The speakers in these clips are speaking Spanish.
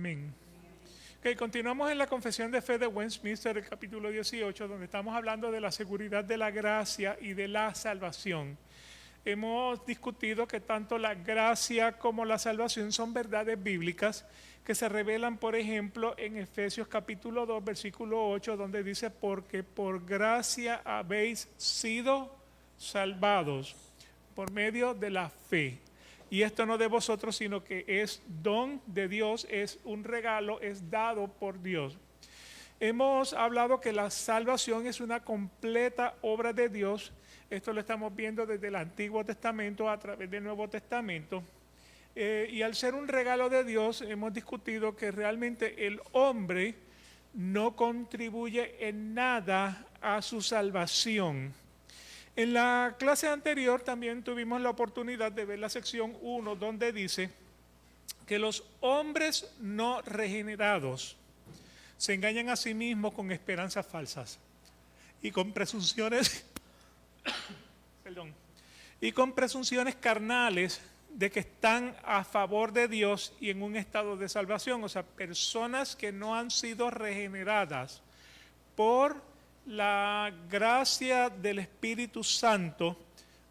Amén. Ok, continuamos en la Confesión de Fe de Westminster, el capítulo 18, donde estamos hablando de la seguridad de la gracia y de la salvación. Hemos discutido que tanto la gracia como la salvación son verdades bíblicas que se revelan, por ejemplo, en Efesios capítulo 2, versículo 8, donde dice, porque por gracia habéis sido salvados por medio de la fe. Y esto no de vosotros, sino que es don de Dios, es un regalo, es dado por Dios. Hemos hablado que la salvación es una completa obra de Dios. Esto lo estamos viendo desde el Antiguo Testamento a través del Nuevo Testamento. Y al ser un regalo de Dios, hemos discutido que realmente el hombre no contribuye en nada a su salvación. En la clase anterior también tuvimos la oportunidad de ver la sección 1, donde dice que los hombres no regenerados se engañan a sí mismos con esperanzas falsas y con presunciones, y con presunciones carnales de que están a favor de Dios y en un estado de salvación. O sea, personas que no han sido regeneradas por la gracia del Espíritu Santo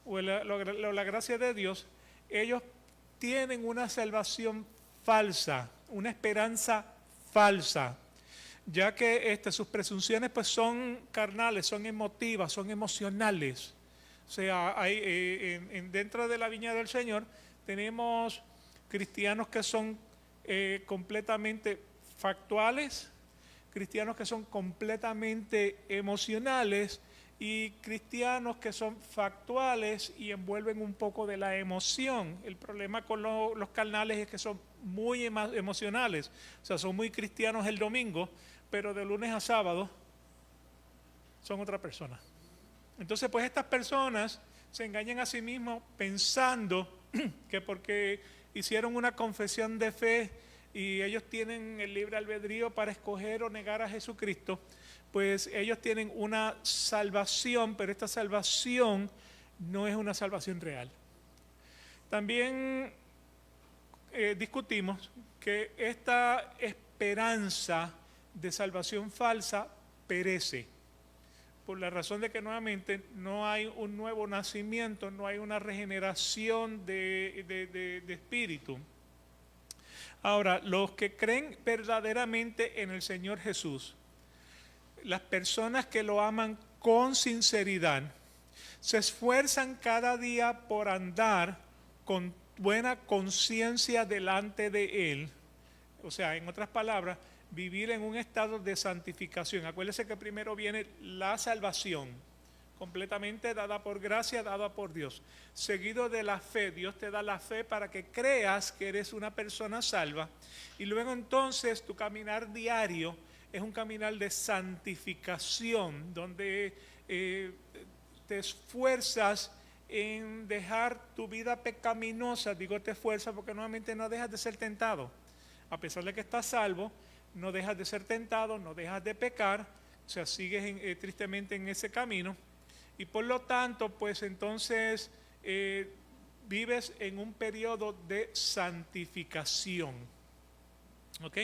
o la gracia de Dios, ellos tienen una salvación falsa, una esperanza falsa, ya que sus presunciones pues son carnales, son emotivas, son emocionales. O sea, dentro de la viña del Señor tenemos cristianos que son completamente factuales, cristianos que son completamente emocionales y cristianos que son factuales y envuelven un poco de la emoción. El problema con los carnales es que son muy emocionales, o sea, son muy cristianos el domingo, pero de lunes a sábado son otra persona. Entonces, pues estas personas se engañan a sí mismos pensando que porque hicieron una confesión de fe y ellos tienen el libre albedrío para escoger o negar a Jesucristo, pues ellos tienen una salvación, pero esta salvación no es una salvación real. También discutimos que esta esperanza de salvación falsa perece, por la razón de que nuevamente no hay un nuevo nacimiento, no hay una regeneración de espíritu. Ahora, los que creen verdaderamente en el Señor Jesús, las personas que lo aman con sinceridad, se esfuerzan cada día por andar con buena conciencia delante de Él. O sea, en otras palabras, vivir en un estado de santificación. Acuérdense que primero viene la salvación, completamente dada por gracia, dada por Dios. Seguido de la fe, Dios te da la fe para que creas que eres una persona salva. Y luego entonces tu caminar diario es un caminar de santificación, donde te esfuerzas en dejar tu vida pecaminosa. Digo te esfuerzas porque nuevamente no dejas de ser tentado. A pesar de que estás salvo, no dejas de ser tentado, no dejas de pecar, o sea, sigues tristemente en ese camino. Y por lo tanto, pues entonces vives en un periodo de santificación. ¿Ok?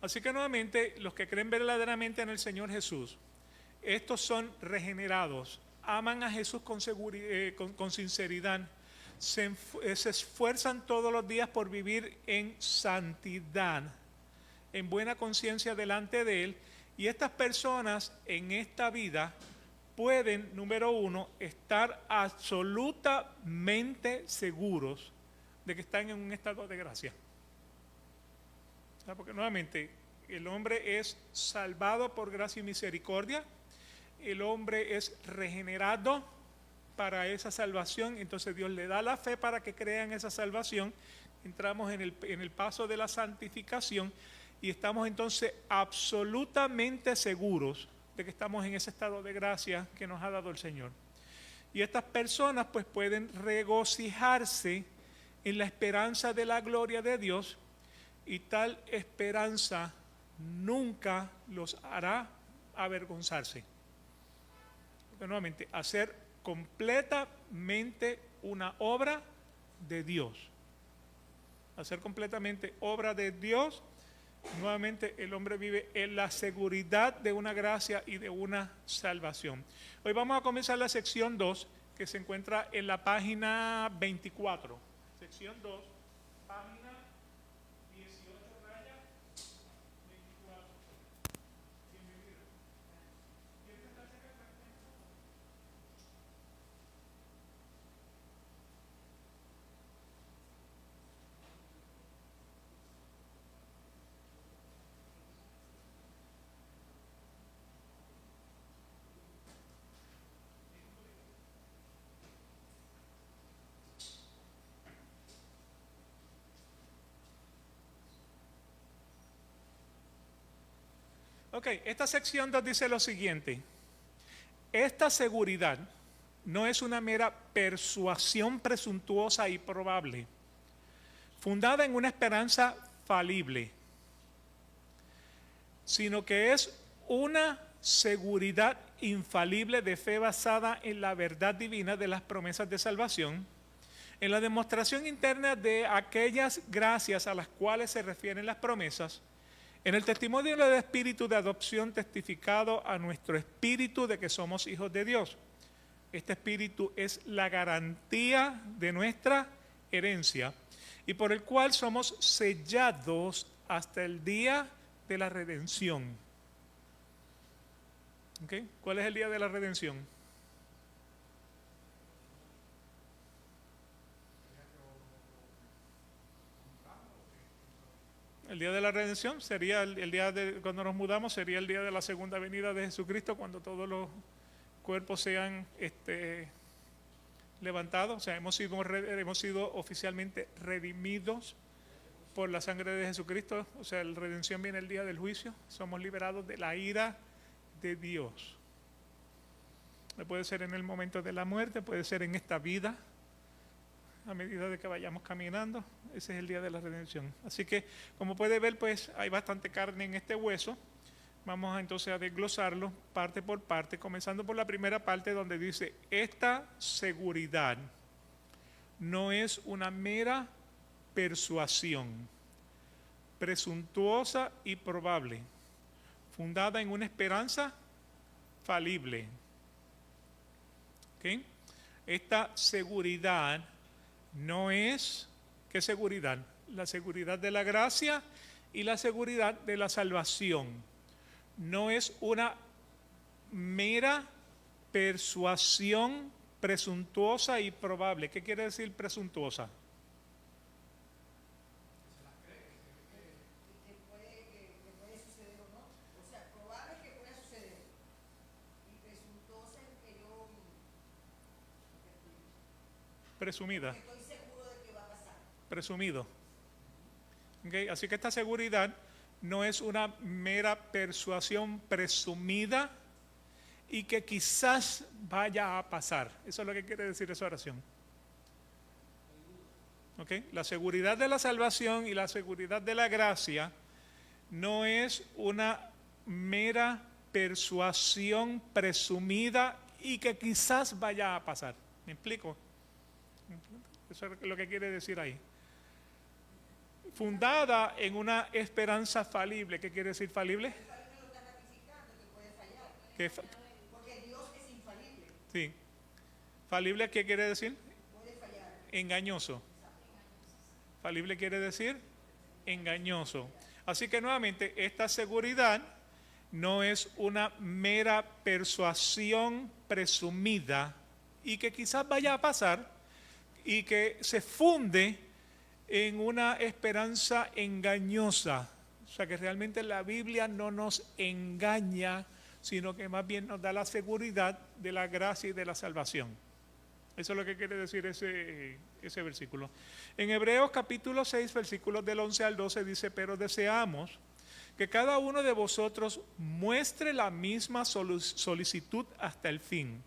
Así que nuevamente, los que creen verdaderamente en el Señor Jesús, estos son regenerados, aman a Jesús con sinceridad, se esfuerzan todos los días por vivir en santidad, en buena conciencia delante de Él. Y estas personas en esta vida pueden, número uno, estar absolutamente seguros de que están en un estado de gracia. Porque nuevamente, el hombre es salvado por gracia y misericordia, el hombre es regenerado para esa salvación, entonces Dios le da la fe para que crean esa salvación. Entramos en el paso de la santificación y estamos entonces absolutamente seguros de que estamos en ese estado de gracia que nos ha dado el Señor. Y estas personas pues pueden regocijarse en la esperanza de la gloria de Dios, y tal esperanza nunca los hará avergonzarse. Porque nuevamente, hacer completamente una obra de Dios. Hacer completamente obra de Dios Nuevamente el hombre vive en la seguridad de una gracia y de una salvación. Hoy vamos a comenzar la sección 2, que se encuentra en la página 24. Sección 2, página 18 raya 24. Bienvenido. ¿Quieres sentarse acá? Ok, esta sección 2 dice lo siguiente. Esta seguridad no es una mera persuasión presuntuosa y probable, fundada en una esperanza falible, sino que es una seguridad infalible de fe basada en la verdad divina de las promesas de salvación, en la demostración interna de aquellas gracias a las cuales se refieren las promesas, en el testimonio del Espíritu de adopción testificado a nuestro espíritu de que somos hijos de Dios. Este espíritu es la garantía de nuestra herencia y por el cual somos sellados hasta el día de la redención. ¿Okay? ¿Cuál es el día de la redención? El día de la redención sería el día de cuando nos mudamos, sería el día de la segunda venida de Jesucristo, cuando todos los cuerpos sean levantados. O sea, hemos sido oficialmente redimidos por la sangre de Jesucristo. O sea, la redención viene el día del juicio. Somos liberados de la ira de Dios. Puede ser en el momento de la muerte, puede ser en esta vida, a medida de que vayamos caminando. Ese es el día de la redención. Así que, como puede ver, pues hay bastante carne en este hueso. Vamos entonces a desglosarlo parte por parte, comenzando por la primera parte donde dice, esta seguridad no es una mera persuasión presuntuosa y probable, fundada en una esperanza falible. ¿Okay? Esta seguridad no es, ¿qué seguridad? La seguridad de la gracia y la seguridad de la salvación. No es una mera persuasión presuntuosa y probable. ¿Qué quiere decir presuntuosa? Que puede suceder o no. O sea, probable que pueda suceder. Y presuntuosa es que yo Presumida. estoy seguro de que va a pasar. Presumido. Okay, así que esta seguridad no es una mera persuasión presumida y que quizás vaya a pasar. Eso es lo que quiere decir esa oración. Okay, la seguridad de la salvación y la seguridad de la gracia no es una mera persuasión presumida y que quizás vaya a pasar. ¿Me explico? Eso es lo que quiere decir ahí. Fundada en una esperanza falible. ¿Qué quiere decir falible? El falible lo está ratificando que puede fallar. Que Porque Dios es infalible. sí. ¿Falible qué quiere decir? Puede fallar. Engañoso. Falible quiere decir engañoso. Así que nuevamente, esta seguridad no es una mera persuasión presumida y que quizás vaya a pasar y que se funde en una esperanza engañosa. O sea que realmente la Biblia no nos engaña, sino que más bien nos da la seguridad de la gracia y de la salvación. Eso es lo que quiere decir ese versículo. En Hebreos capítulo 6, versículos del 11 al 12 dice, pero deseamos que cada uno de vosotros muestre la misma solicitud hasta el fin,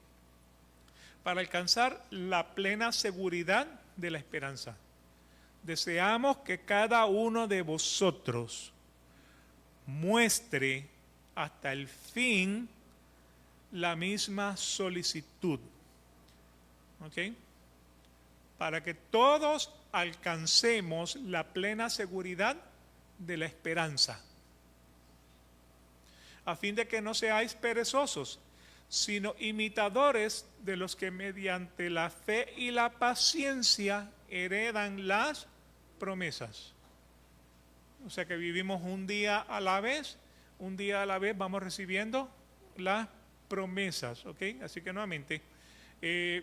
para alcanzar la plena seguridad de la esperanza. Deseamos que cada uno de vosotros muestre hasta el fin la misma solicitud. ¿Ok? Para que todos alcancemos la plena seguridad de la esperanza. a fin de que no seáis perezosos, sino imitadores de los que mediante la fe y la paciencia heredan las promesas. O sea que vivimos un día a la vez vamos recibiendo las promesas, ¿ok? Así que nuevamente, es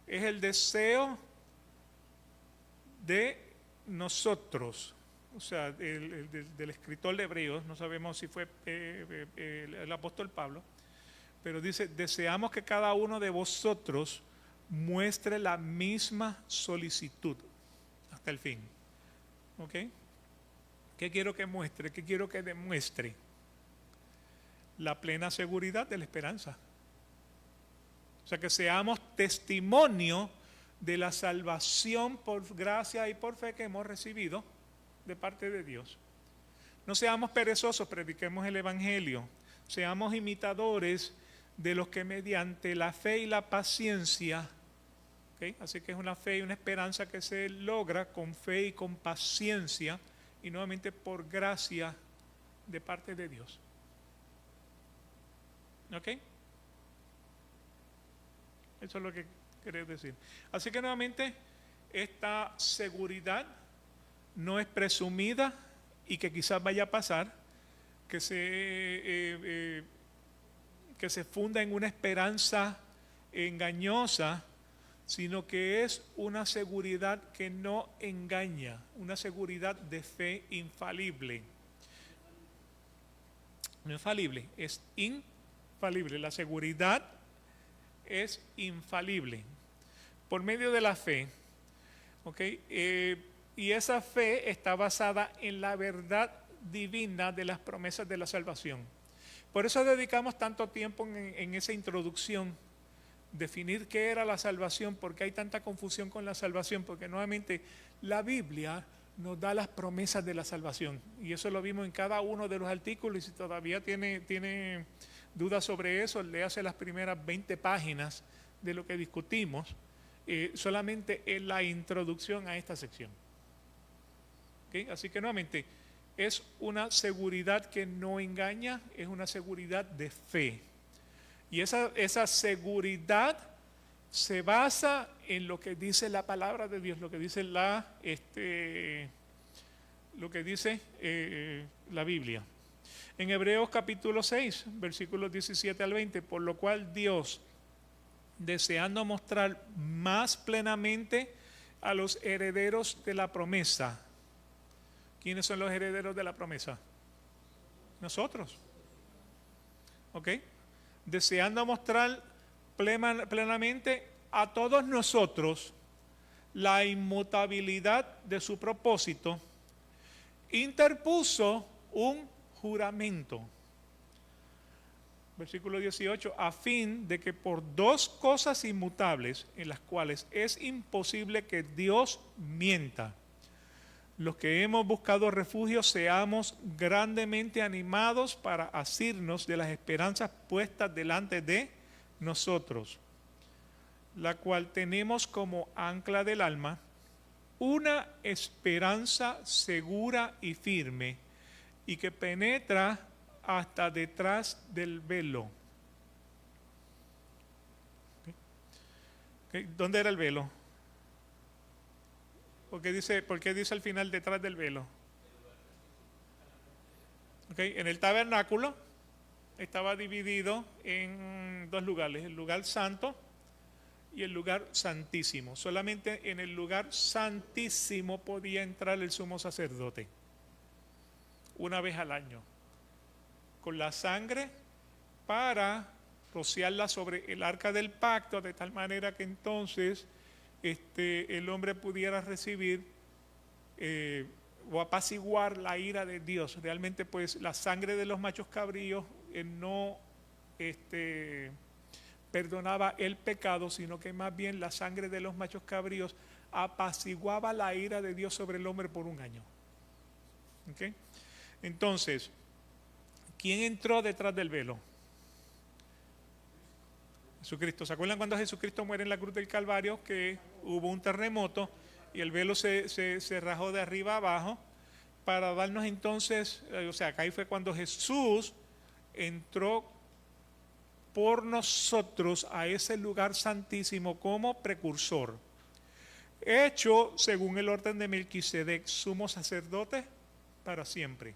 el deseo de nosotros, o sea, del escritor de Hebreos, no sabemos si fue el apóstol Pablo, pero dice, deseamos que cada uno de vosotros muestre la misma solicitud hasta el fin, ¿ok? ¿Qué quiero que muestre? ¿Qué quiero que demuestre? La plena seguridad de la esperanza. O sea, que seamos testimonio de la salvación por gracia y por fe que hemos recibido de parte de Dios. No seamos perezosos, prediquemos el Evangelio. Seamos imitadores de los que mediante la fe y la paciencia, ¿okay? Así que es una fe y una esperanza que se logra con fe y con paciencia, y nuevamente por gracia de parte de Dios. ¿Ok? Eso es lo que quería decir. Así que nuevamente, esta seguridad no es presumida y que quizás vaya a pasar, que se funda en una esperanza engañosa, sino que es una seguridad que no engaña, una seguridad de fe infalible. No infalible, es infalible. La seguridad es infalible por medio de la fe, ¿ok? Y esa fe está basada en la verdad divina de las promesas de la salvación. Por eso dedicamos tanto tiempo en esa introducción, definir qué era la salvación, porque hay tanta confusión con la salvación, porque nuevamente la Biblia nos da las promesas de la salvación, y eso lo vimos en cada uno de los artículos, y si todavía tiene dudas sobre eso, léase las primeras 20 páginas de lo que discutimos, solamente en la introducción a esta sección. ¿Okay? Así que nuevamente, es una seguridad que no engaña, es una seguridad de fe. Y esa seguridad se basa en lo que dice la palabra de Dios, lo que dice la Biblia. En Hebreos capítulo 6, versículos 17 al 20, por lo cual Dios, deseando mostrar más plenamente a los herederos de la promesa. ¿Quiénes son los herederos de la promesa? Nosotros. ¿Ok? Deseando mostrar plenamente a todos nosotros la inmutabilidad de su propósito, interpuso un juramento. Versículo 18, a fin de que por dos cosas inmutables en las cuales es imposible que Dios mienta, los que hemos buscado refugio seamos grandemente animados para asirnos de las esperanzas puestas delante de nosotros, la cual tenemos como ancla del alma, una esperanza segura y firme, y que penetra hasta detrás del velo. ¿Okay? ¿Dónde era el velo? ¿Por qué dice al final detrás del velo? ¿Okay? En el tabernáculo estaba dividido en dos lugares, el lugar santo y el lugar santísimo. Solamente en el lugar santísimo podía entrar el sumo sacerdote una vez al año, con la sangre para rociarla sobre el arca del pacto, de tal manera que entonces el hombre pudiera recibir o apaciguar la ira de Dios. Realmente pues la sangre de los machos cabríos no perdonaba el pecado, sino que más bien la sangre de los machos cabríos apaciguaba la ira de Dios sobre el hombre por un año. ¿Okay? Entonces, ¿quién entró detrás del velo? Jesucristo. ¿Se acuerdan cuando Jesucristo muere en la cruz del Calvario, que hubo un terremoto y el velo se rajó de arriba abajo para darnos entonces, o sea, acá ahí fue cuando Jesús entró por nosotros a ese lugar santísimo como precursor, hecho según el orden de Melquisedec, sumo sacerdote para siempre.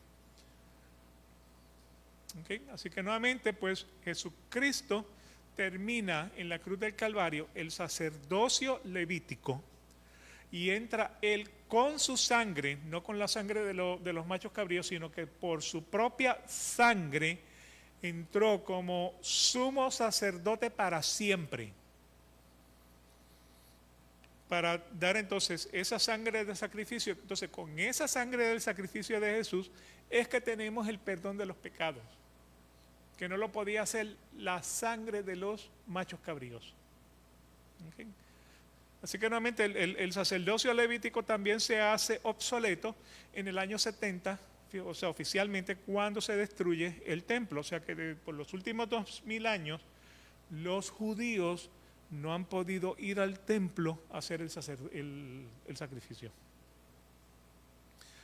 ¿Okay? Así que nuevamente, pues Jesucristo termina en la cruz del Calvario el sacerdocio levítico y entra Él con su sangre, no con la sangre de los machos cabríos, sino que por su propia sangre entró como sumo sacerdote para siempre, para dar entonces esa sangre de sacrificio. Entonces, con esa sangre del sacrificio de Jesús es que tenemos el perdón de los pecados, que no lo podía hacer la sangre de los machos cabríos. ¿Okay? Así que nuevamente el sacerdocio levítico también se hace obsoleto en el año 70, o sea, oficialmente, cuando se destruye el templo. O sea que por los últimos 2000 años los judíos no han podido ir al templo a hacer el sacrificio.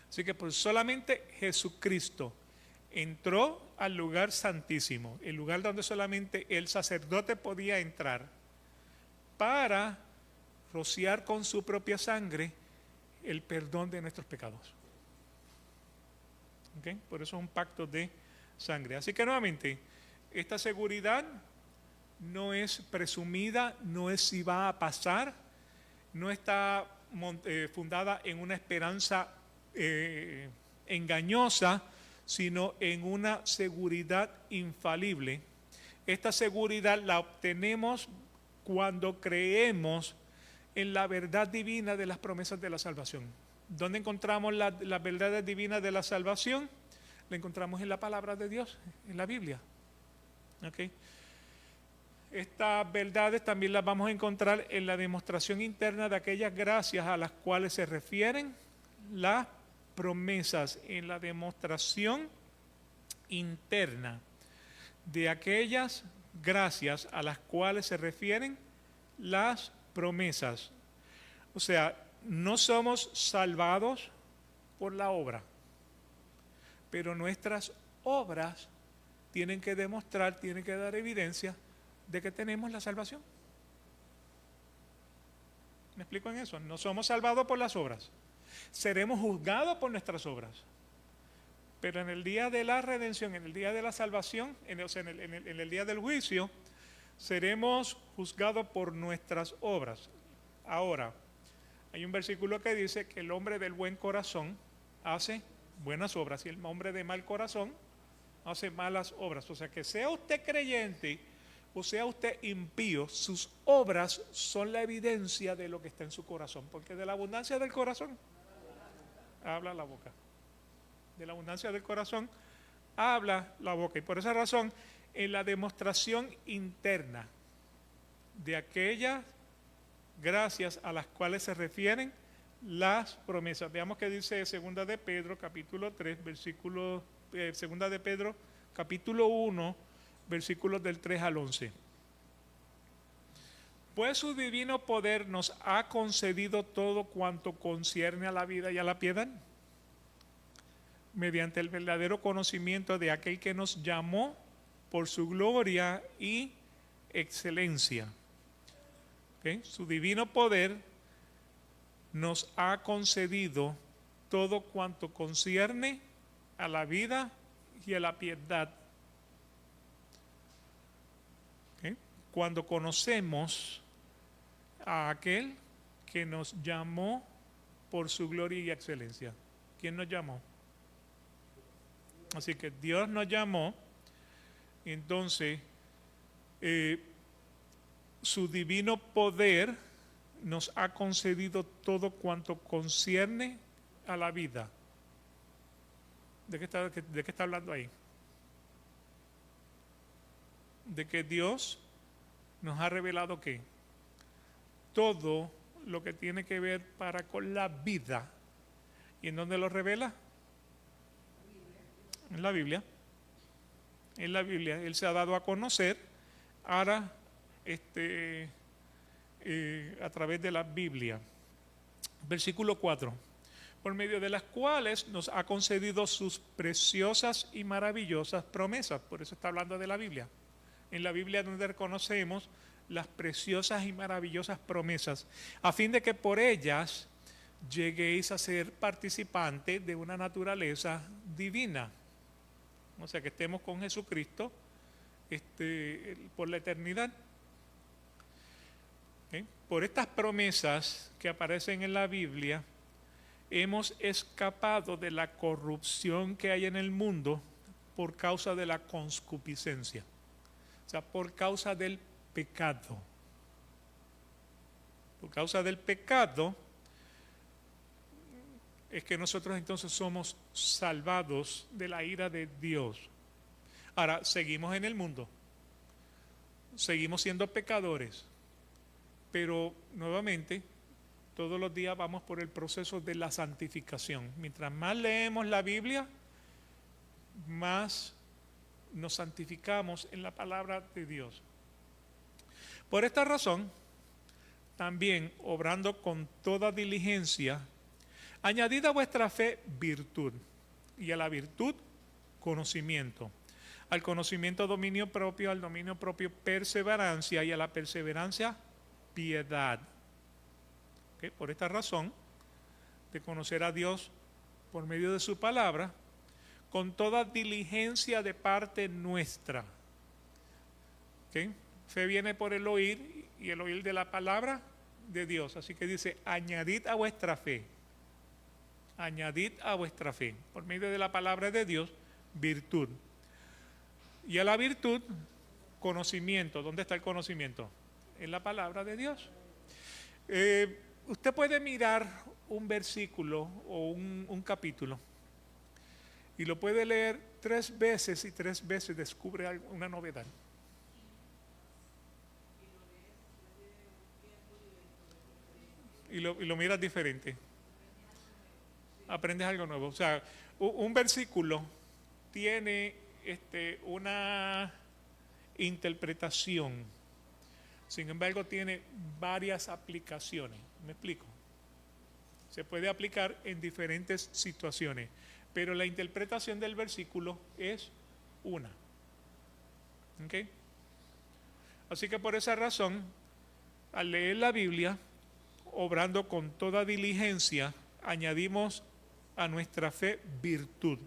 Así que pues solamente Jesucristo entró al lugar santísimo, el lugar donde solamente el sacerdote podía entrar, para rociar con su propia sangre el perdón de nuestros pecados. ¿Okay? Por eso es un pacto de sangre. Así que nuevamente, esta seguridad no es presumida, no es si va a pasar, no está fundada en una esperanza engañosa, sino en una seguridad infalible. Esta seguridad la obtenemos cuando creemos en la verdad divina de las promesas de la salvación. ¿Dónde encontramos las verdades divinas de la salvación? La encontramos en la palabra de Dios, en la Biblia. ¿Okay? Estas verdades también las vamos a encontrar en la demostración interna de aquellas gracias a las cuales se refieren las promesas, en la demostración interna de aquellas gracias a las cuales se refieren las promesas. O sea, no somos salvados por la obra, pero nuestras obras tienen que demostrar, tienen que dar evidencia de que tenemos la salvación. ¿Me explico en eso? No somos salvados por las obras. Seremos juzgados por nuestras obras. Pero en el día de la redención, en el día de la salvación, en el día del juicio, seremos juzgados por nuestras obras. Ahora, hay un versículo que dice que el hombre del buen corazón hace buenas obras y el hombre de mal corazón hace malas obras. O sea, que sea usted creyente o sea usted impío, sus obras son la evidencia de lo que está en su corazón, porque de la abundancia del corazón habla la boca. De la abundancia del corazón habla la boca. Y por esa razón, en la demostración interna de aquellas gracias a las cuales se refieren las promesas. Veamos qué dice Segunda de Pedro, capítulo 3, Segunda de Pedro, capítulo 1, versículos del 3 al 11. Pues su divino poder nos ha concedido todo cuanto concierne a la vida y a la piedad, mediante el verdadero conocimiento de aquel que nos llamó por su gloria y excelencia. ¿Okay? Su divino poder nos ha concedido todo cuanto concierne a la vida y a la piedad. ¿Okay? Cuando conocemos a aquel que nos llamó por su gloria y excelencia. ¿Quién nos llamó? Así que Dios nos llamó, entonces su divino poder nos ha concedido todo cuanto concierne a la vida. ¿De qué está hablando ahí? De que Dios nos ha revelado que todo lo que tiene que ver para con la vida. ¿Y en dónde lo revela? En la Biblia. En la Biblia. Él se ha dado a conocer ahora a través de la Biblia. Versículo 4. por medio de las cuales nos ha concedido sus preciosas y maravillosas promesas. Por eso está hablando de la Biblia. En la Biblia es donde reconocemos las preciosas y maravillosas promesas, a fin de que por ellas lleguéis a ser participantes de una naturaleza divina. O sea, que estemos con Jesucristo por la eternidad. ¿Okay? Por estas promesas que aparecen en la Biblia, hemos escapado de la corrupción que hay en el mundo por causa de la concupiscencia. O sea, por causa del pecado. Por causa del pecado es que nosotros entonces somos salvados de la ira de Dios. Ahora, seguimos en el mundo. Seguimos siendo pecadores. Pero nuevamente, todos los días vamos por el proceso de la santificación. Mientras más leemos la Biblia, más nos santificamos en la palabra de Dios. Por esta razón, también obrando con toda diligencia, añadid a vuestra fe virtud, y a la virtud conocimiento, al conocimiento dominio propio, al dominio propio perseverancia, y a la perseverancia piedad. ¿Okay? Por esta razón, de conocer a Dios por medio de su palabra, con toda diligencia de parte nuestra. ¿Okay? Fe viene por el oír, y el oír de la palabra de Dios. Así que dice, añadid a vuestra fe. Añadid a vuestra fe, por medio de la palabra de Dios, virtud. Y a la virtud, conocimiento. ¿Dónde está el conocimiento? En la palabra de Dios. Usted puede mirar un versículo o un capítulo y lo puede leer 3 veces y 3 veces descubre una novedad. Y lo miras diferente. Aprendes algo nuevo. O sea, un versículo tiene una interpretación. Sin embargo, tiene varias aplicaciones. ¿Me explico? Se puede aplicar en diferentes situaciones, pero la interpretación del versículo es una. ¿Ok? Así que por esa razón, al leer la Biblia, obrando con toda diligencia, añadimos a nuestra fe virtud.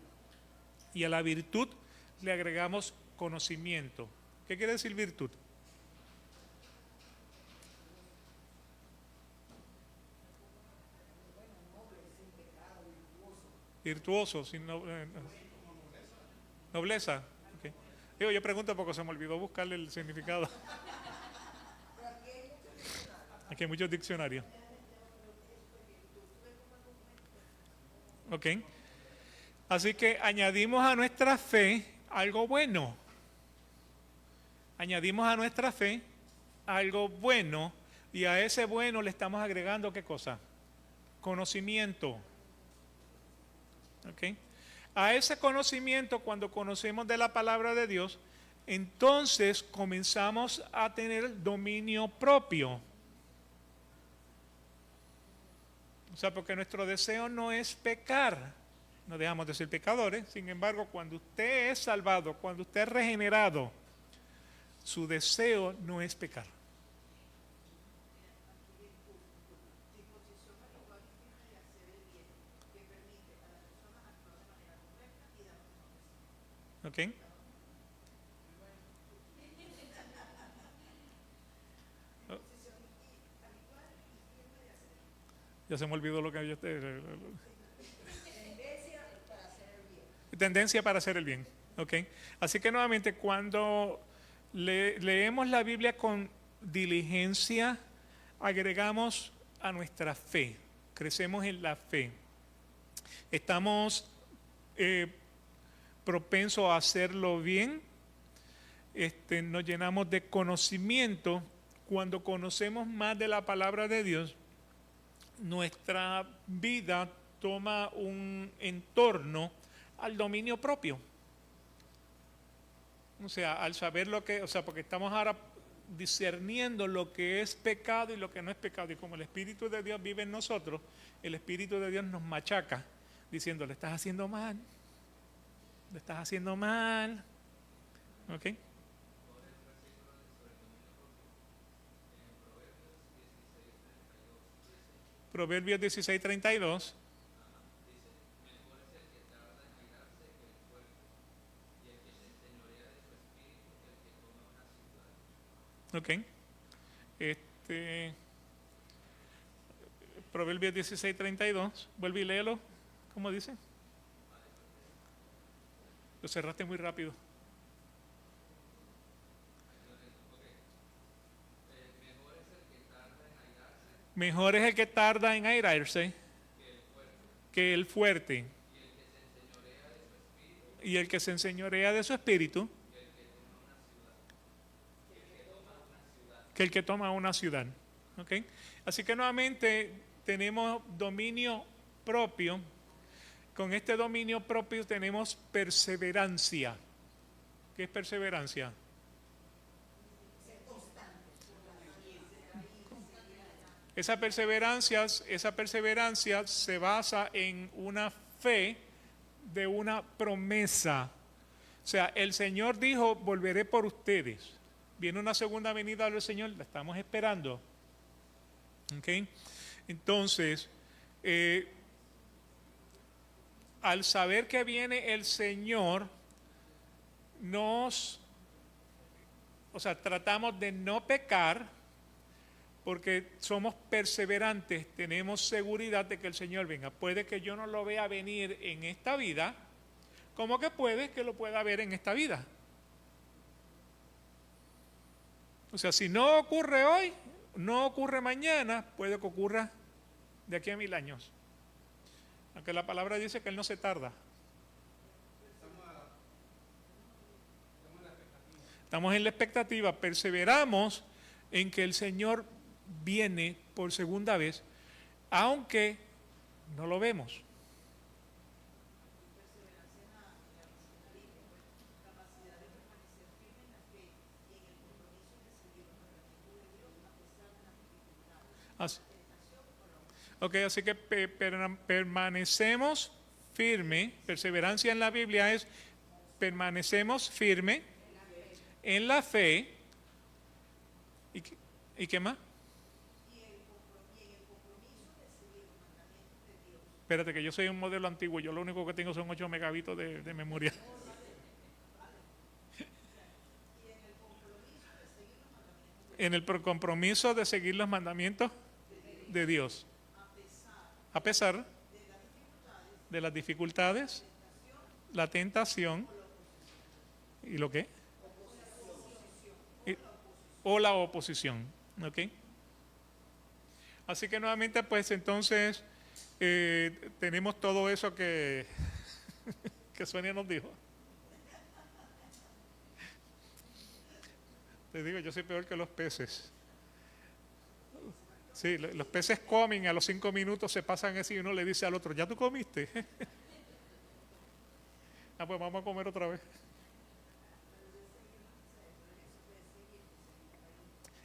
Y a la virtud le agregamos conocimiento. ¿Qué quiere decir virtud? Virtuoso, sin nobleza. Okay. Digo, yo pregunto porque se me olvidó buscarle el significado. Aquí hay muchos diccionarios. Ok. Así que añadimos a nuestra fe algo bueno. Añadimos a nuestra fe algo bueno, y a ese bueno le estamos agregando ¿qué cosa? Conocimiento. ¿Okay? A ese conocimiento, cuando conocemos de la palabra de Dios, entonces comenzamos a tener dominio propio. O sea, porque nuestro deseo no es pecar. No dejamos de ser pecadores. Sin embargo, cuando usted es salvado, cuando usted es regenerado, su deseo no es pecar. ¿Ok? Ya se me olvidó lo que yo tendencia para hacer el bien. ¿Ok? Así que nuevamente, cuando leemos la Biblia con diligencia, agregamos a nuestra fe, crecemos en la fe. Estamos propensos a hacerlo bien, nos llenamos de conocimiento. Cuando conocemos más de la palabra de Dios, nuestra vida toma un entorno al dominio propio. O sea, al saber lo que, o sea, porque estamos ahora discerniendo lo que es pecado y lo que no es pecado. Y como el Espíritu de Dios vive en nosotros, el Espíritu de Dios nos machaca, diciendo, le estás haciendo mal, le estás haciendo mal. ¿Ok? Proverbios 16:32. Ok. Proverbios 16:32. Vuelve y léelo. ¿Cómo dice? Lo cerraste muy rápido. Mejor es el que tarda en airarse que el fuerte. Y el que se enseñorea de su espíritu que el que toma una ciudad. ¿Ok? Así que nuevamente tenemos dominio propio. Con este dominio propio tenemos perseverancia. ¿Qué es perseverancia? Esa perseverancia se basa en una fe de una promesa. O sea, el Señor dijo, volveré por ustedes. Viene una segunda venida del Señor, la estamos esperando. ¿Okay? Entonces, al saber que viene el Señor, tratamos de no pecar, porque somos perseverantes, tenemos seguridad de que el Señor venga. Puede que yo no lo vea venir en esta vida, como que puede que lo pueda ver en esta vida. O sea, si no ocurre hoy, no ocurre mañana, puede que ocurra de aquí a 1000 años. Aunque la palabra dice que Él no se tarda. Estamos en la expectativa, perseveramos en que el Señor viene por segunda vez, aunque no lo vemos. Así que permanecemos firme. Perseverancia en la Biblia es permanecemos firme en la fe. ¿Y qué más? Espérate, que yo soy un modelo antiguo, yo lo único que tengo son 8 megabitos de memoria. En el compromiso de seguir los mandamientos de Dios, a pesar de las dificultades, la tentación y lo que o la oposición. ¿Ok? Así que nuevamente, pues entonces tenemos todo eso que Sonia nos dijo. Te digo, yo soy peor que los peces. Sí, los peces comen, a los 5 minutos se pasan así y uno le dice al otro, ¿ya tú comiste? Pues vamos a comer otra vez.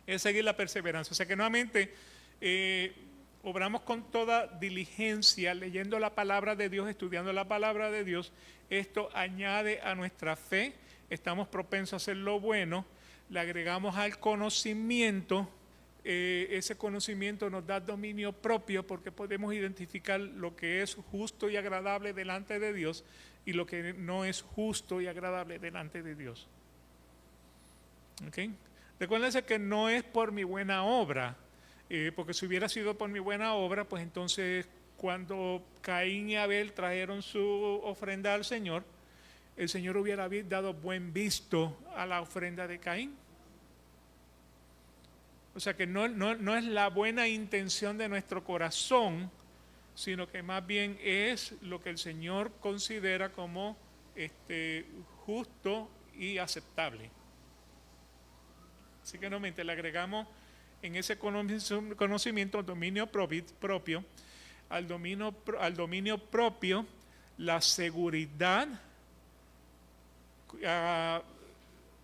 Es seguir la perseverancia. O sea que nuevamente obramos con toda diligencia, leyendo la palabra de Dios, estudiando la palabra de Dios. Esto añade a nuestra fe, estamos propensos a hacer lo bueno, le agregamos al conocimiento. Ese conocimiento nos da dominio propio porque podemos identificar lo que es justo y agradable delante de Dios y lo que no es justo y agradable delante de Dios. ¿Okay? Recuérdense que no es por mi buena obra, porque si hubiera sido por mi buena obra, pues entonces cuando Caín y Abel trajeron su ofrenda al Señor, el Señor hubiera dado buen visto a la ofrenda de Caín. O sea que no es la buena intención de nuestro corazón, sino que más bien es lo que el Señor considera como justo y aceptable. Así que nuevamente le agregamos en ese conocimiento dominio propio, al dominio propio la seguridad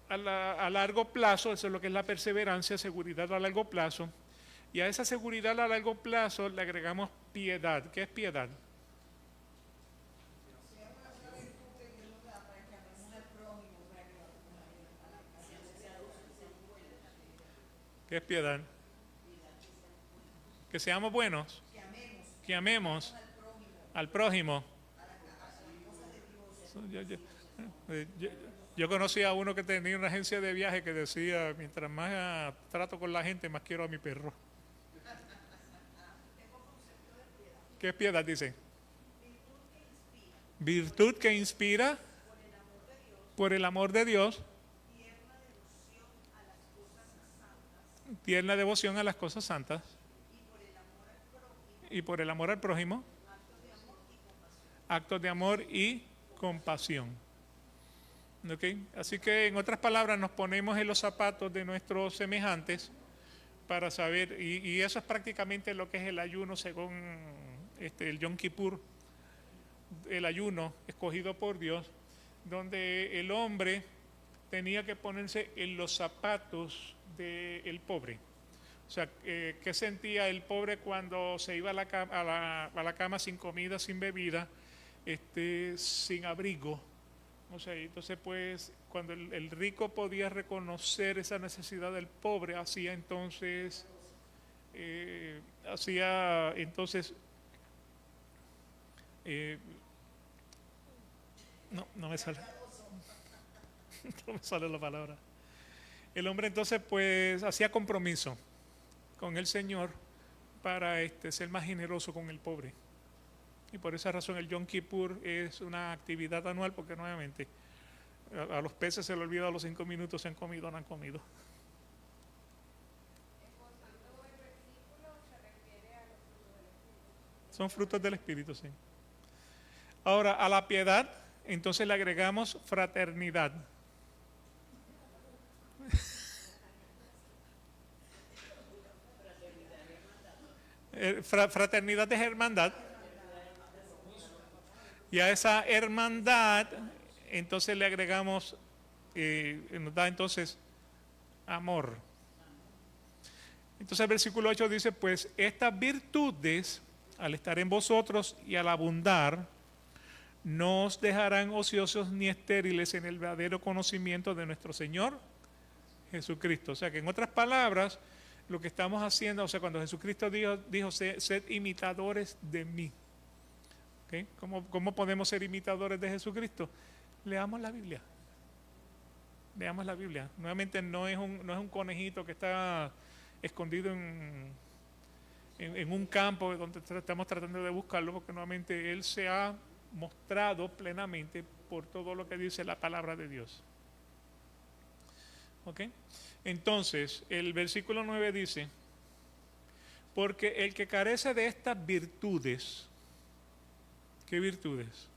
a largo plazo, eso es lo que es la perseverancia, seguridad a largo plazo. Y a esa seguridad a largo plazo le agregamos piedad. ¿Qué es piedad? ¿Qué es piedad? Que seamos buenos, que amemos al prójimo. Yo, yo conocí a uno que tenía una agencia de viaje que decía, mientras más trato con la gente, más quiero a mi perro. ¿Qué es piedad? Dice. Virtud que inspira por el amor de Dios, tierna devoción a las cosas santas y por el amor al prójimo, actos de amor y compasión. ¿Okay? Así que en otras palabras nos ponemos en los zapatos de nuestros semejantes para saber, y eso es prácticamente lo que es el ayuno según el Yom Kippur, el ayuno escogido por Dios, donde el hombre tenía que ponerse en los zapatos del pobre. O sea, ¿qué sentía el pobre cuando se iba a la cama sin comida, sin bebida, sin abrigo? O sea, entonces pues cuando el rico podía reconocer esa necesidad del pobre, hacía entonces no me sale, no me sale la palabra. El hombre entonces pues hacía compromiso con el Señor para ser más generoso con el pobre. Y por esa razón el Yom Kippur es una actividad anual, porque nuevamente a los peces se les olvida a los 5 minutos si han comido o no han comido. Son frutos del Espíritu, sí. Ahora, a la piedad, entonces le agregamos fraternidad. Fraternidad es hermandad. Y a esa hermandad, entonces le agregamos, nos da entonces amor. Entonces el versículo 8 dice, pues estas virtudes, al estar en vosotros y al abundar, no os dejarán ociosos ni estériles en el verdadero conocimiento de nuestro Señor Jesucristo. O sea que en otras palabras, lo que estamos haciendo, o sea, cuando Jesucristo dijo sed imitadores de mí. ¿Okay? ¿Cómo podemos ser imitadores de Jesucristo? Leamos la Biblia. Leamos la Biblia. Nuevamente no es un conejito que está escondido en un campo donde estamos tratando de buscarlo, porque nuevamente Él se ha mostrado plenamente por todo lo que dice la palabra de Dios. ¿Ok? Entonces, el versículo 9 dice, porque el que carece de estas virtudes, ¿qué virtudes?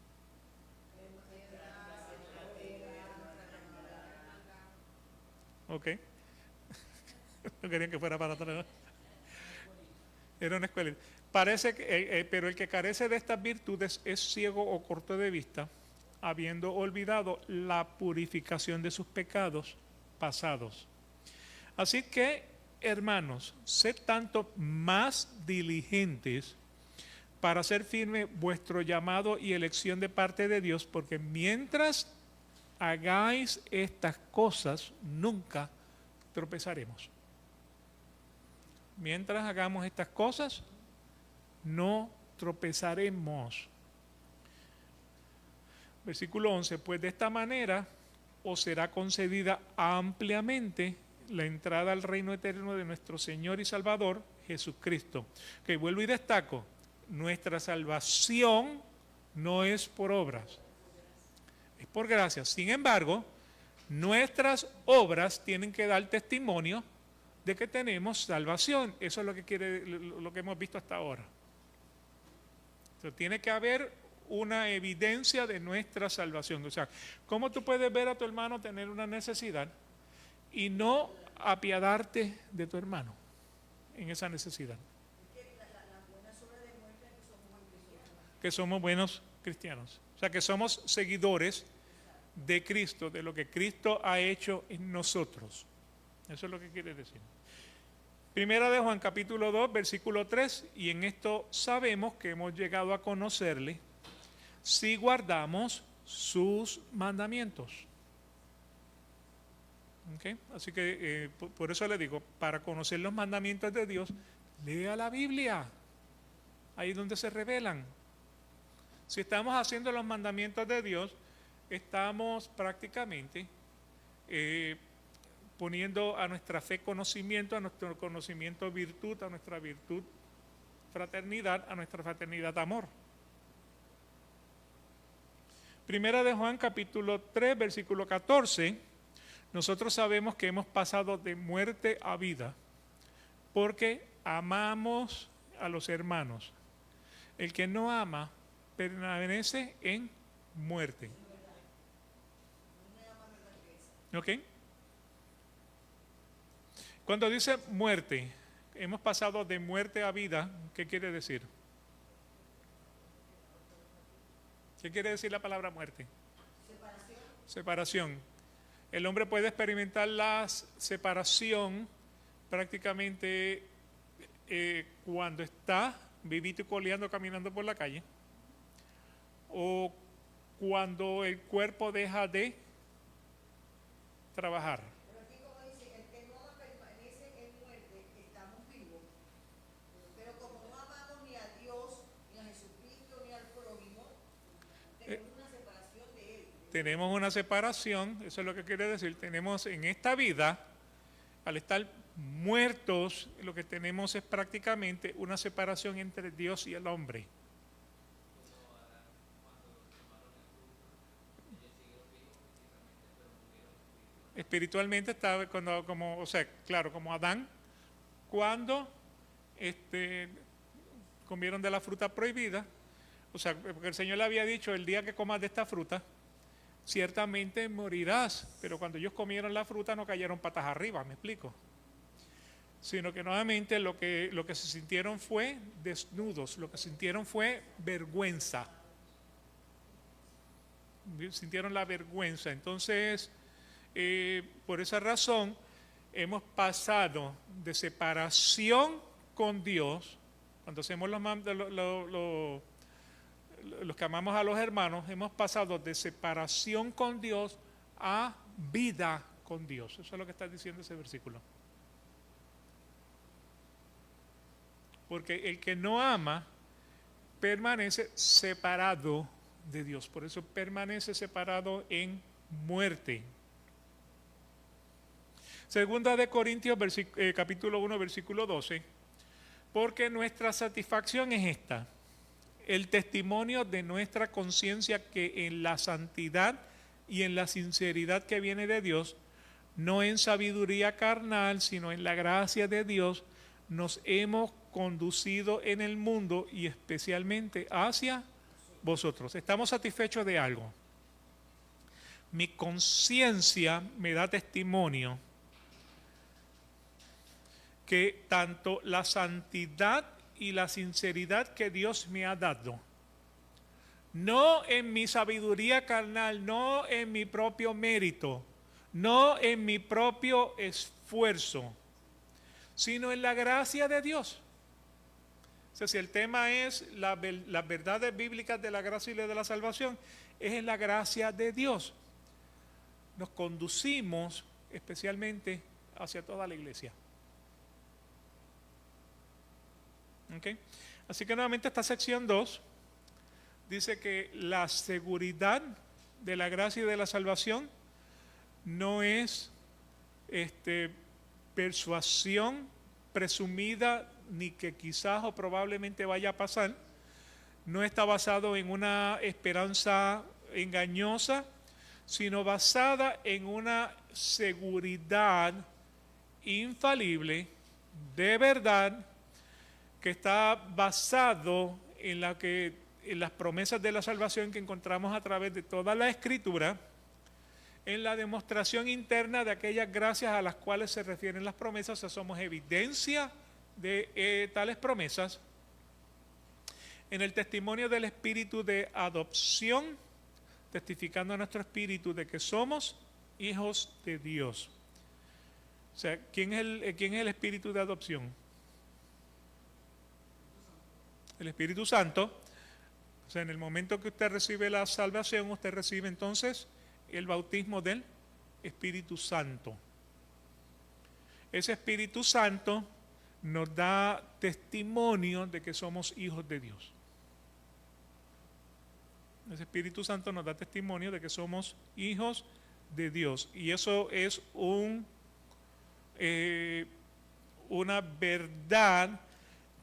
Ok. No querían que fuera para atrás. Era una escuela. Parece que, pero el que carece de estas virtudes es ciego o corto de vista, habiendo olvidado la purificación de sus pecados pasados. Así que, hermanos, sed tanto más diligentes para hacer firme vuestro llamado y elección de parte de Dios, porque mientras hagáis estas cosas, nunca tropezaremos. Mientras hagamos estas cosas, no tropezaremos. Versículo 11, pues de esta manera os será concedida ampliamente la entrada al reino eterno de nuestro Señor y Salvador, Jesucristo. Que vuelvo y destaco, nuestra salvación no es por obras, es por gracia. Sin embargo, nuestras obras tienen que dar testimonio de que tenemos salvación. Eso es lo que hemos visto hasta ahora. Entonces, tiene que haber una evidencia de nuestra salvación. O sea, ¿cómo tú puedes ver a tu hermano tener una necesidad y no apiadarte de tu hermano en esa necesidad? Que somos buenos cristianos. O sea, que somos seguidores de Cristo, de lo que Cristo ha hecho en nosotros. Eso es lo que quiere decir. Primera de Juan capítulo 2, versículo 3, y en esto sabemos que hemos llegado a conocerle si guardamos sus mandamientos. ¿Okay? Así que por eso le digo, para conocer los mandamientos de Dios, lea la Biblia, ahí es donde se revelan. Si estamos haciendo los mandamientos de Dios, estamos prácticamente poniendo a nuestra fe conocimiento, a nuestro conocimiento virtud, a nuestra virtud fraternidad, a nuestra fraternidad amor. Primera de Juan capítulo 3, versículo 14, nosotros sabemos que hemos pasado de muerte a vida, porque amamos a los hermanos. El que no ama permanece en muerte. ¿Ok? Cuando dice muerte, hemos pasado de muerte a vida, ¿qué quiere decir? ¿Qué quiere decir la palabra muerte? Separación. El hombre puede experimentar la separación prácticamente cuando está vivito y coleando caminando por la calle, o cuando el cuerpo deja de trabajar. Pero aquí como dice, el que no permanece en muerte, estamos vivos. Pero como no amamos ni a Dios, ni a Jesucristo, ni al prójimo, tenemos una separación de Él. Tenemos una separación, eso es lo que quiere decir. Tenemos en esta vida, al estar muertos, lo que tenemos es prácticamente una separación entre Dios y el hombre. Espiritualmente está como Adán, cuando comieron de la fruta prohibida, o sea, porque el Señor le había dicho, el día que comas de esta fruta, ciertamente morirás, pero cuando ellos comieron la fruta no cayeron patas arriba, ¿me explico? Sino que nuevamente lo que se sintieron fue desnudos, lo que sintieron fue vergüenza. Sintieron la vergüenza. Entonces, por esa razón, hemos pasado de separación con Dios, cuando hacemos los que amamos a los hermanos, hemos pasado de separación con Dios a vida con Dios. Eso es lo que está diciendo ese versículo. Porque el que no ama permanece separado de Dios. Por eso permanece separado en muerte. Segunda de Corintios capítulo 1, versículo 12. Porque nuestra satisfacción es esta: el testimonio de nuestra conciencia que en la santidad y en la sinceridad que viene de Dios, no en sabiduría carnal, sino en la gracia de Dios, nos hemos conducido en el mundo y especialmente hacia vosotros. Estamos satisfechos de algo. Mi conciencia me da testimonio que tanto la santidad y la sinceridad que Dios me ha dado, no en mi sabiduría carnal, no en mi propio mérito, no en mi propio esfuerzo, sino en la gracia de Dios. O sea, si el tema es las verdades bíblicas de la gracia y de la salvación, es en la gracia de Dios. Nos conducimos especialmente hacia toda la iglesia. ¿Okay? Así que nuevamente esta sección 2 dice que la seguridad de la gracia y de la salvación no es persuasión presumida ni que quizás o probablemente vaya a pasar. No está basado en una esperanza engañosa, sino basada en una seguridad infalible, de verdad, que está basado en las promesas de la salvación que encontramos a través de toda la Escritura, en la demostración interna de aquellas gracias a las cuales se refieren las promesas. O sea, somos evidencia de tales promesas, en el testimonio del espíritu de adopción, testificando a nuestro espíritu de que somos hijos de Dios. O sea, quién es el espíritu de adopción? El Espíritu Santo. O sea, en el momento que usted recibe la salvación, usted recibe entonces el bautismo del Espíritu Santo. Ese Espíritu Santo nos da testimonio de que somos hijos de Dios. Ese Espíritu Santo nos da testimonio de que somos hijos de Dios. Y eso es una verdad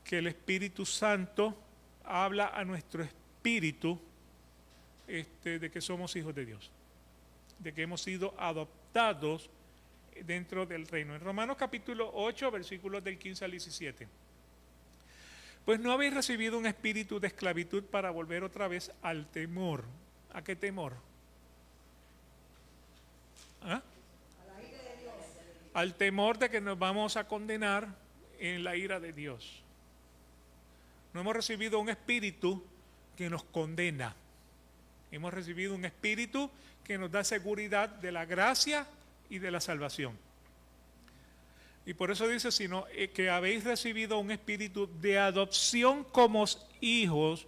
que el Espíritu Santo habla a nuestro espíritu de que somos hijos de Dios, de que hemos sido adoptados dentro del reino. En Romanos capítulo 8, versículos del 15 al 17. Pues no habéis recibido un espíritu de esclavitud para volver otra vez al temor. ¿A qué temor? ¿Ah? Al temor de que nos vamos a condenar en la ira de Dios. No hemos recibido un espíritu que nos condena. Hemos recibido un espíritu que nos da seguridad de la gracia y de la salvación. Y por eso dice, sino que habéis recibido un espíritu de adopción como hijos,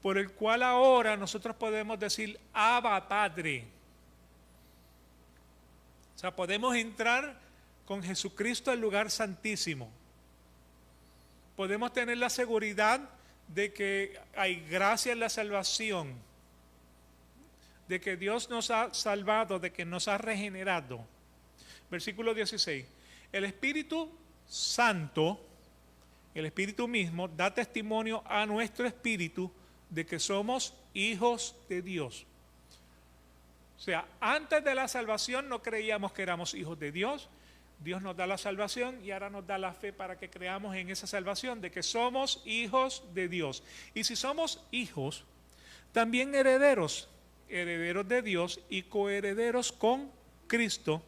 por el cual ahora nosotros podemos decir, Abba, Padre. O sea, podemos entrar con Jesucristo al lugar santísimo. Podemos tener la seguridad de que hay gracia en la salvación, de que Dios nos ha salvado, de que nos ha regenerado. Versículo 16. El Espíritu Santo, el Espíritu mismo, da testimonio a nuestro espíritu de que somos hijos de Dios. O sea, antes de la salvación no creíamos que éramos hijos de Dios. Dios nos da la salvación y ahora nos da la fe para que creamos en esa salvación, de que somos hijos de Dios. Y si somos hijos, también herederos, herederos de Dios y coherederos con Cristo,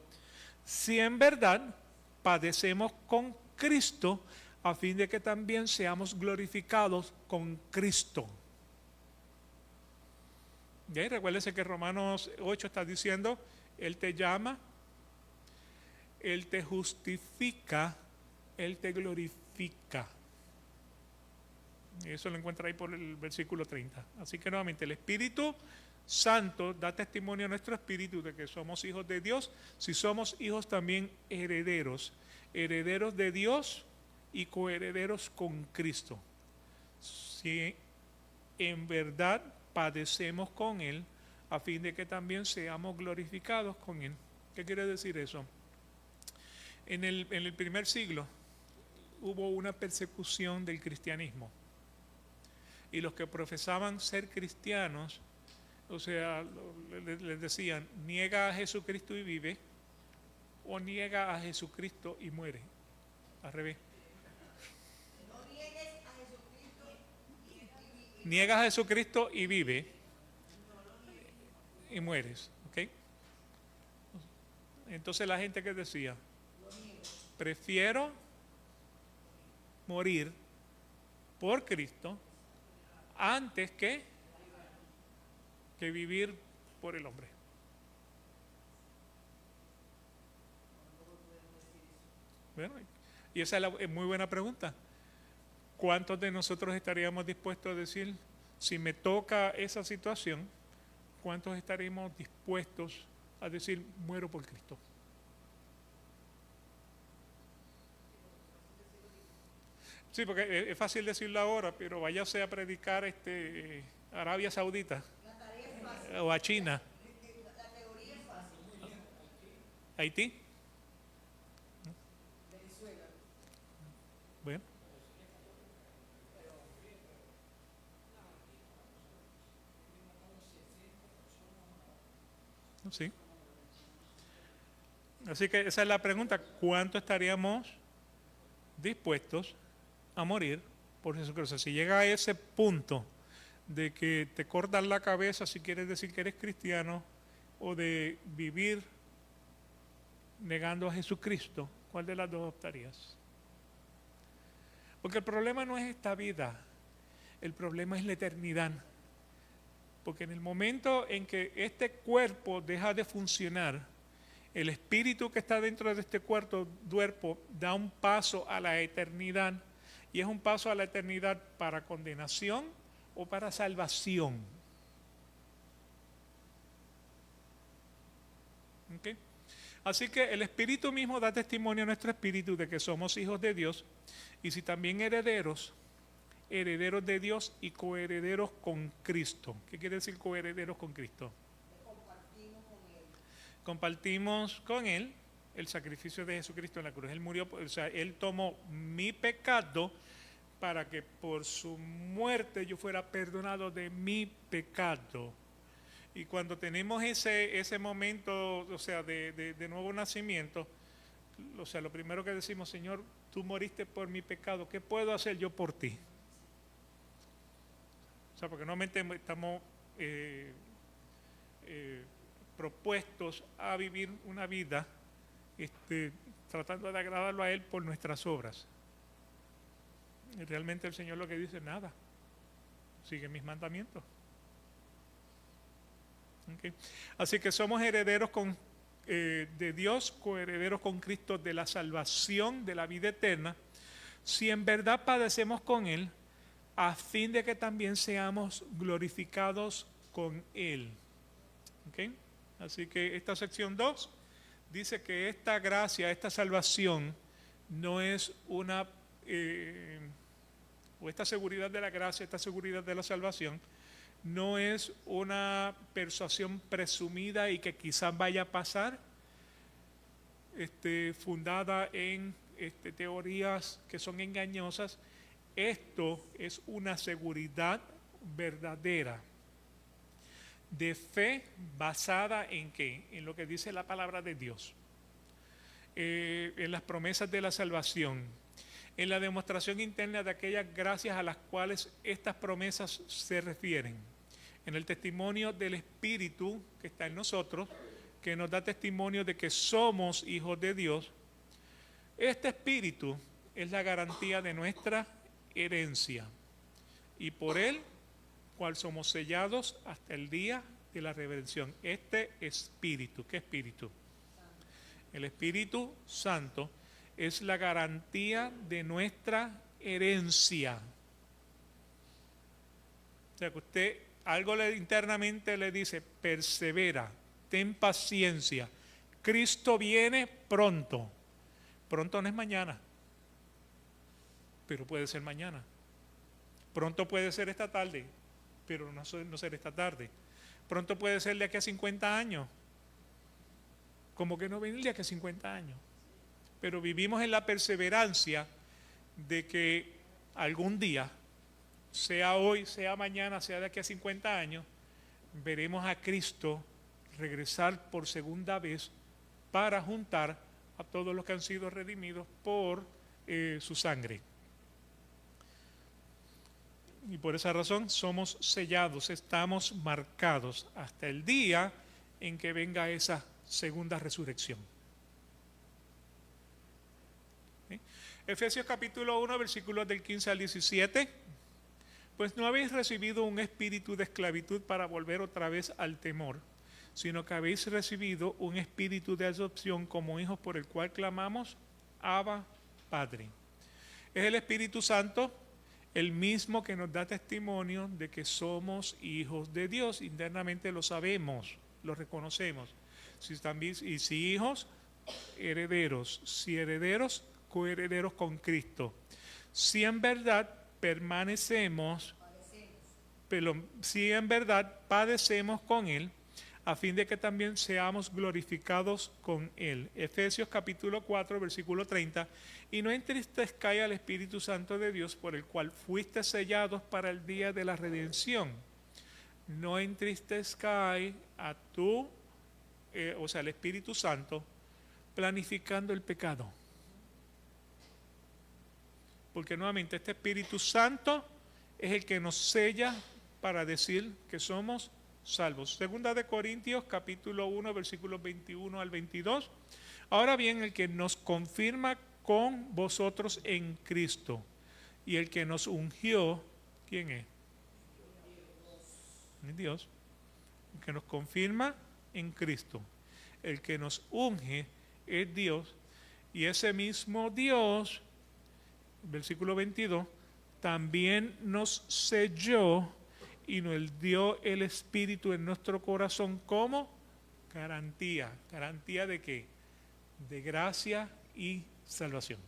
si en verdad padecemos con Cristo, a fin de que también seamos glorificados con Cristo. Y ahí recuérdense que Romanos 8 está diciendo, Él te llama, Él te justifica, Él te glorifica. Eso lo encuentra ahí por el versículo 30. Así que nuevamente el Espíritu Santo da testimonio a nuestro espíritu de que somos hijos de Dios. Si somos hijos también herederos, herederos de Dios y coherederos con Cristo. Si en verdad padecemos con Él, a fin de que también seamos glorificados con Él. ¿Qué quiere decir eso? En el primer siglo hubo una persecución del cristianismo. Y los que profesaban ser cristianos, o sea, les decían, niega a Jesucristo y vive, o niega a Jesucristo y muere. Al revés. No niegues a Jesucristo y Niegas a Jesucristo y vive, y mueres. ¿Ok? Entonces la gente que decía, prefiero morir por Cristo antes que vivir por el hombre. Bueno, y esa es muy buena pregunta. ¿Cuántos de nosotros estaríamos dispuestos a decir, si me toca esa situación, cuántos estaríamos dispuestos a decir, muero por Cristo? Sí, porque es fácil decirlo ahora, pero váyase a predicar Arabia Saudita o a China. la teoría es fácil. Haití. Venezuela. Bueno. Sí. Así que esa es la pregunta, ¿cuánto estaríamos dispuestos a morir por Jesucristo? Si llega a ese punto de que te cortan la cabeza si quieres decir que eres cristiano, o de vivir negando a Jesucristo, ¿cuál de las dos optarías? Porque el problema no es esta vida, el problema es la eternidad. Porque en el momento en que este cuerpo deja de funcionar, el espíritu que está dentro de este cuerpo da un paso a la eternidad, y es un paso a la eternidad para condenación o para salvación. ¿Okay? Así que el espíritu mismo da testimonio a nuestro espíritu de que somos hijos de Dios, y si también herederos, herederos de Dios y coherederos con Cristo. ¿Qué quiere decir coherederos con Cristo? Compartimos con Él el sacrificio de Jesucristo en la cruz. Él murió, o sea, Él tomó mi pecado para que por su muerte yo fuera perdonado de mi pecado. Y cuando tenemos ese momento, o sea, de nuevo nacimiento, o sea, lo primero que decimos, Señor, tú moriste por mi pecado, ¿qué puedo hacer yo por ti? O sea, porque normalmente estamos propuestos a vivir una vida tratando de agradarlo a Él por nuestras obras. Y realmente el Señor lo que dice, nada, sigue mis mandamientos. Okay. Así que somos herederos de Dios, coherederos con Cristo de la salvación, de la vida eterna, si en verdad padecemos con Él, a fin de que también seamos glorificados con Él. Okay. Así que esta sección 2 dice que esta gracia, esta salvación, no es una, o esta seguridad de la gracia, esta seguridad de la salvación, no es una persuasión presumida y que quizás vaya a pasar, fundada en teorías que son engañosas. Esto es una seguridad verdadera de fe basada en ¿qué? En lo que dice la palabra de Dios, en las promesas de la salvación, en la demostración interna de aquellas gracias a las cuales estas promesas se refieren, en el testimonio del Espíritu que está en nosotros, que nos da testimonio de que somos hijos de Dios. Este Espíritu es la garantía de nuestra herencia, y por Él, cual somos sellados hasta el día de la redención. Este Espíritu, ¿qué Espíritu? El Espíritu Santo es la garantía de nuestra herencia. O sea que usted algo internamente le dice, persevera, ten paciencia, Cristo viene pronto. Pronto no es mañana, pero puede ser mañana. Pronto puede ser esta tarde, pero no ser esta tarde. Pronto puede ser de aquí a 50 años. Como que no venir de aquí a 50 años. Pero vivimos en la perseverancia de que algún día, sea hoy, sea mañana, sea de aquí a 50 años, veremos a Cristo regresar por segunda vez para juntar a todos los que han sido redimidos por su sangre. Y por esa razón somos sellados, estamos marcados hasta el día en que venga esa segunda resurrección. ¿Sí? Efesios capítulo 1, versículos del 15 al 17. Pues no habéis recibido un espíritu de esclavitud para volver otra vez al temor, sino que habéis recibido un espíritu de adopción como hijos, por el cual clamamos, Abba, Padre. Es el Espíritu Santo el mismo que nos da testimonio de que somos hijos de Dios. Internamente lo sabemos, lo reconocemos. Y si hijos, herederos. Si herederos, coherederos con Cristo. Si en verdad permanecemos, pero si en verdad padecemos con Él, a fin de que también seamos glorificados con Él. Efesios capítulo 4, versículo 30. Y no entristezcáis al Espíritu Santo de Dios, por el cual fuiste sellados para el día de la redención. No entristezcáis a al Espíritu Santo, planificando el pecado. Porque nuevamente este Espíritu Santo es el que nos sella para decir que somos salvos. Segunda de Corintios capítulo 1, versículos 21 al 22. Ahora bien, el que nos confirma con vosotros en Cristo y el que nos ungió, ¿quién es? es Dios. El que nos confirma en Cristo. El que nos unge es Dios. Y ese mismo Dios, versículo 22, también nos selló y nos dio el Espíritu en nuestro corazón como garantía. ¿Garantía de qué? De gracia y salvación.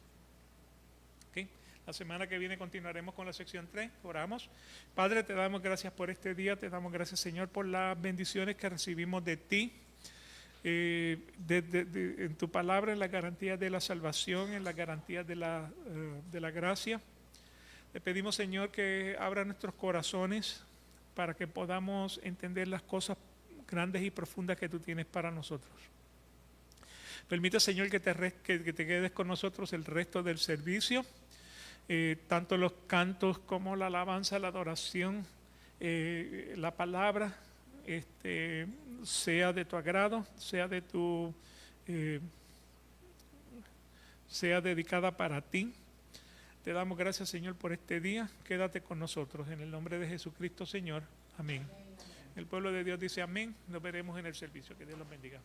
¿Okay? La semana que viene continuaremos con la sección 3. Oramos. Padre, te damos gracias por este día. Te damos gracias, Señor, por las bendiciones que recibimos de ti. En tu palabra, en la garantía de la salvación, en la garantía de la gracia. Le pedimos, Señor, que abra nuestros corazones para que podamos entender las cosas grandes y profundas que tú tienes para nosotros. Permite, Señor, que te quedes con nosotros el resto del servicio, tanto los cantos como la alabanza, la adoración, la palabra, sea de tu agrado, sea dedicada para ti. Te damos gracias, Señor, por este día. Quédate con nosotros. En el nombre de Jesucristo, Señor. Amén. El pueblo de Dios dice amén. Nos veremos en el servicio. Que Dios los bendiga.